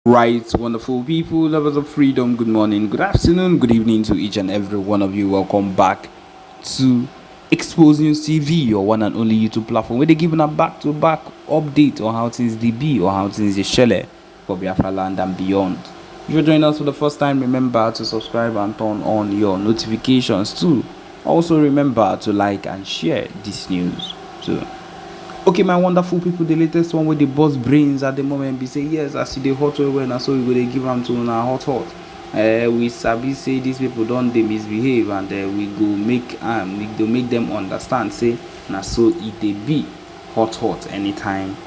Right, wonderful people, lovers of freedom, good morning, good afternoon, good evening to each and every one of you. Welcome back to Expose News TV, your one and only YouTube platform where they're giving a back to back update on how things they be or how things they share for Biafra land and beyond. If you're joining us for the first time, remember to subscribe and turn on your notifications too. Also, remember to like and share this news too. Okay, my wonderful people, the latest one with the boss brains at the moment be say yes, I see the hot well and so we go they give them to na hot. We sabi say these people don't they misbehave and we go make them understand say na so it they be hot anytime,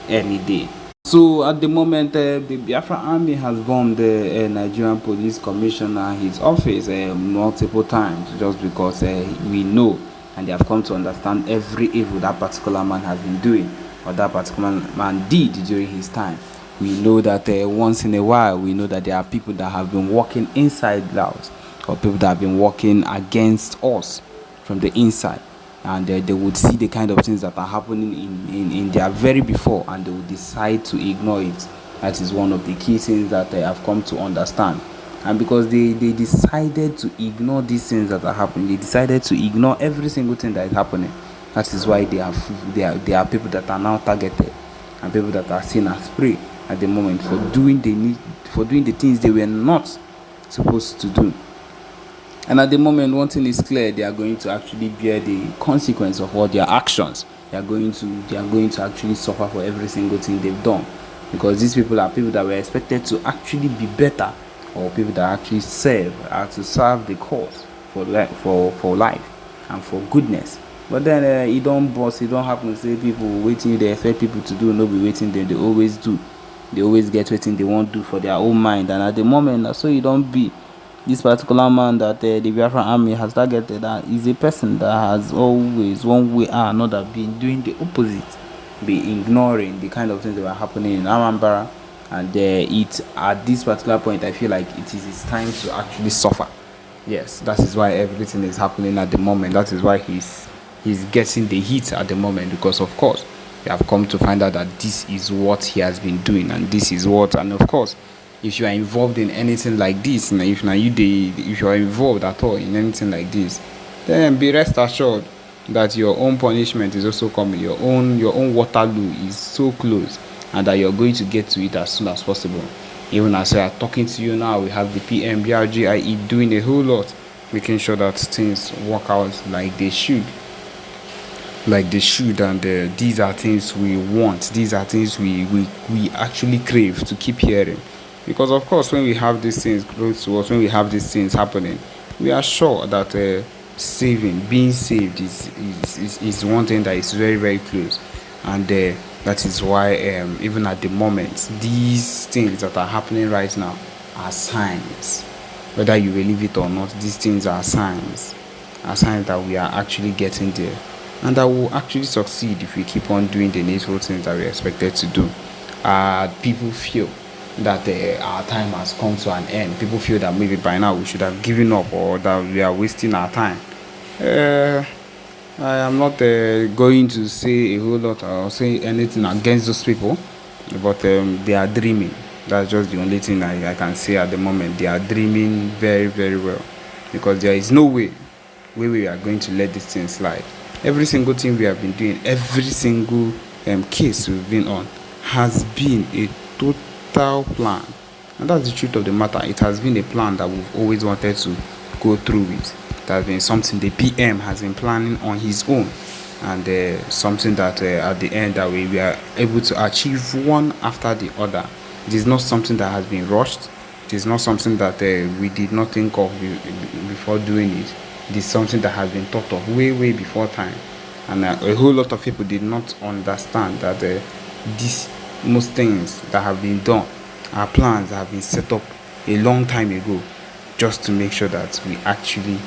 any day. So at the moment, the Biafra Army has bombed the Nigerian Police Commissioner his office multiple times just because we know and they have come to understand every evil that particular man has been doing or that particular man did during his time. We know that once in a while, we know that there are people that have been working inside the house or people that have been working against us from the inside, and they would see the kind of things that are happening in their very before and they would decide to ignore it. That is one of the key things that I have come to understand. And because they decided to ignore these things that are happening, they decided to ignore every single thing that is happening. That is why they are people that are now targeted and people that are seen as prey at the moment for doing the things they were not supposed to do. And at the moment, one thing is clear: they are going to actually bear the consequence of all their actions. They are going to actually suffer for every single thing they've done, because these people are people that were expected to actually be better, or people that actually are to serve the cause for life and for goodness. But then it don't bust, it don't happen. Say people waiting, they expect people to do, no be waiting them. They always do. They always get waiting they won't do for their own mind. And at the moment, so you don't be. This particular man that the Biafran army has targeted is a person that has always, one way or another, been doing the opposite, be ignoring the kind of things that were happening in Amambara. And at this particular point, I feel like it is his time to actually suffer. Yes, that is why everything is happening at the moment. That is why he's getting the heat at the moment, because of course we have come to find out that this is what he has been doing, and this is what, and of course, if you are involved in anything like this, and if you are involved at all in anything like this, then be rest assured that your own punishment is also coming. Your own Waterloo is so close, and that you're going to get to it as soon as possible. Even as we are talking to you now, we have the PMBRGIE doing a whole lot, making sure that things work out like they should. And these are things we want. These are things we actually crave to keep hearing. Because of course, when we have these things close to us, when we have these things happening, we are sure that being saved is one thing that is very, very close. And that is why even at the moment, these things that are happening right now are signs. Whether you believe it or not, these things are signs that we are actually getting there, and that will actually succeed if we keep on doing the needful things that we're expected to do. People feel that our time has come to an end. People feel that maybe by now we should have given up, or that we are wasting our time. I am not going to say a whole lot or say anything against those people, but they are dreaming. That's just the only thing I can say at the moment. They are dreaming very, very well, because there is no way we are going to let this thing slide. Every single thing we have been doing, every single case we've been on, has been a total plan. And that's the truth of the matter. It has been a plan that we've always wanted to go through with. It has been something the PM has been planning on his own, and something that at the end that we are able to achieve one after the other. It is not something that has been rushed. It is not something that we did not think of before doing it. It is something that has been thought of way, way before time. And a whole lot of people did not understand that most things that have been done are plans that have been set up a long time ago, just to make sure that we actually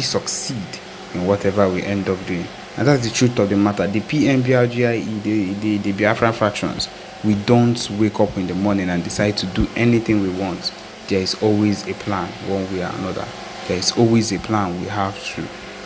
succeed in whatever we end up doing. And that's the truth of the matter. The PMBRGIE, the Biafran fractions, we don't wake up in the morning and decide to do anything we want. There is always a plan, one way or another. There is always a plan we have to,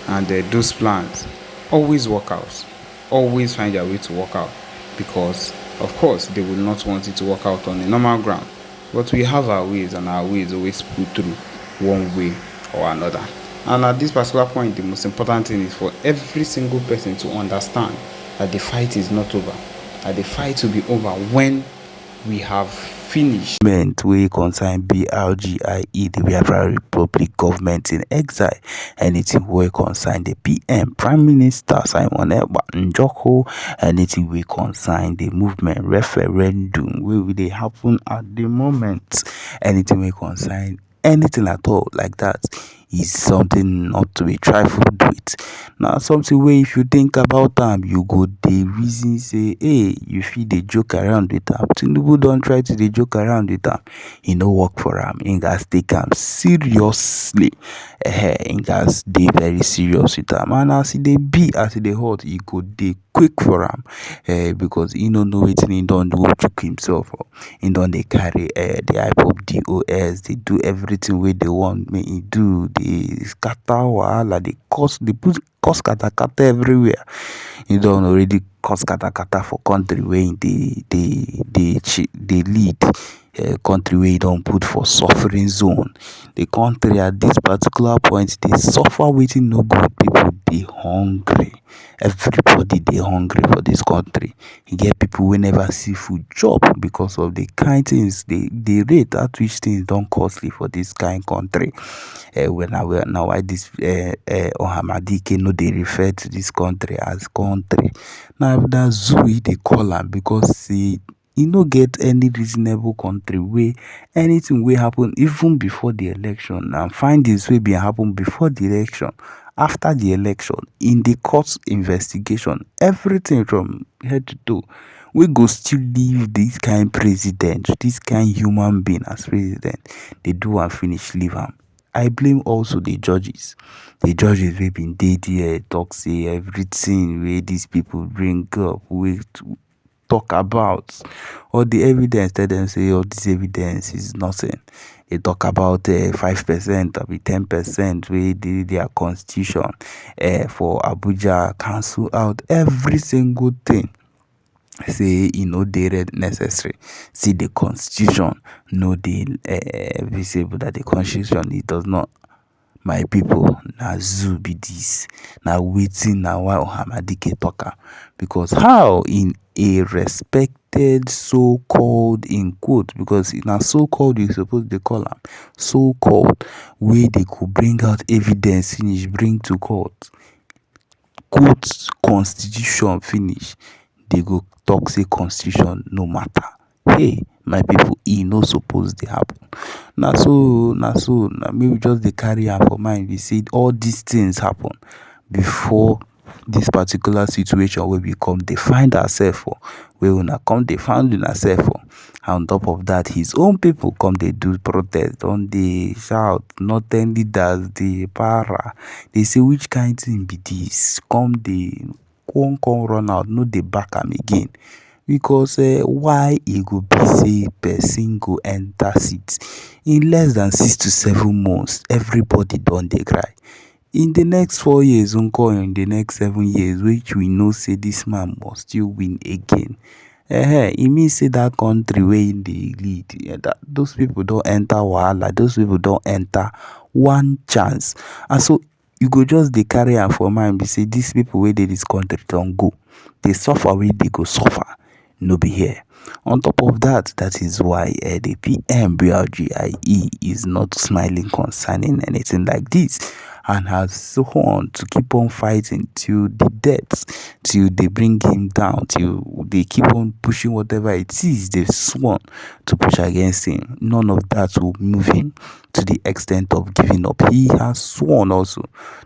and those plans always work out, always find their way to work out, because Of course, they would not want it to work out on a normal ground. But we have our ways, and our ways always pull through one way or another. And at this particular point, the most important thing is for every single person to understand that the fight is not over. That the fight will be over when we have finished. We concern BRGIE, the Biafra Republic government in exile. Anything we concern the PM, Prime Minister Simon Ekpa Njoko, anything we concern the movement referendum, will they happen at the moment? Anything we concern anything at all like that is something not to be trifled with. Now something where if you think about them, you go the reason say, hey, you feel they joke around with them. Tinubu don't try to they joke around with them. He no work for them. He guys take them seriously. He guys they very serious with them. And as they be, as they hot, he go they quick for them. Because he don't know it, he don't do choke himself. He don't they carry the iPod DOS. They do everything where they want me. He do the scatter wahala. They put cause kata everywhere. You don't already cause kata for country where they lead. Country where you don't put for suffering zone. The country at this particular point they suffer waiting no good. People they hungry. Everybody they hungry for this country. You get people who never see food chop because of the kind things they rate at which things don't costly for this kind country. Now why this Ohamadike no they refer to this country as country. Now that Zui they call am because see you no get any reasonable country where anything will happen even before the election and find this way be happen before the election, after the election, in the court investigation, everything from head to toe. We go still leave this kind president, this kind human being as president. They do and finish leave him. I blame also the judges. The judges we been there talk say everything where these people bring up, we talk about all the evidence. Tell them say all this evidence is nothing. They talk about 5% or 10% where their constitution for Abuja cancel out every single thing. Say they necessary. See the constitution no they visible that the constitution it does not. My people, na zoo be this. Now waiting now why Ohamadike talker. Because how in a respected so-called in quote, because in a so-called you suppose they call them so-called way they could bring out evidence finish, bring to court. Quote constitution finish. They go talk say constitution no matter. Hey, my people, no suppose they happen. Now maybe just they carry am for mind. We see all these things happen before this particular situation where we come they find ourselves for, where we come they found in ourselves for. On top of that, his own people come they do protest, on they shout, northern leaders, they para. They say which kind thing be this? Come they come run out, no they back am again. Because why e go be say person go enter seat in less than 6 to 7 months, everybody don dey cry. In the next 4 years, in the next 7 years, which we know say this man must still win again. E mean say that country where in dey lead, that those people don't enter wahala, those people don't enter one chance. And so you go just dey carry am for mind be say these people wey dey this country don go. They suffer wey they go suffer. No be here. On top of that, that is why the PMBRGIE is not smiling concerning anything like this and has sworn to keep on fighting till the death, till they bring him down, till they keep on pushing whatever it is they've sworn to push against him. None of that will move him to the extent of giving up. He has sworn also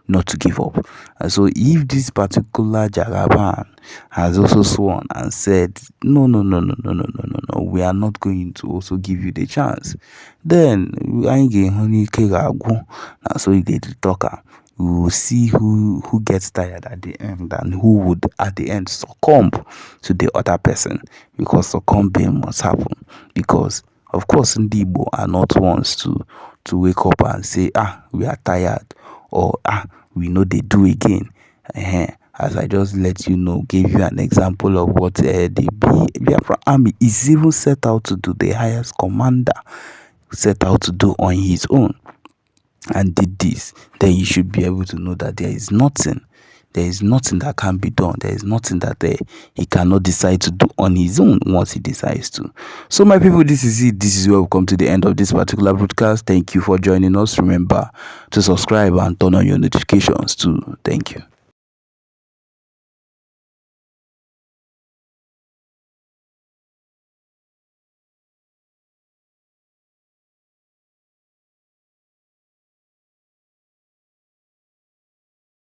not to give up. And so if this particular Jagaban has also sworn and said, no, we are not going to also give you the chance, then we ain't getting honey cake. So you get to talk. We will see who gets tired at the end and who would at the end succumb to the other person, because succumbing must happen. Because of course Ndibo are not ones to wake up and say we are tired, or we know they do again. as I just let you know, gave you an example of what the Biafra army is even set out to do, the highest commander set out to do on his own, and did this, then you should be able to know that there is nothing that can be done. There is nothing that he cannot decide to do on his own once he decides to. So my people, this is it. This is where we come to the end of this particular broadcast. Thank you for joining us. Remember to subscribe and turn on your notifications too. Thank you.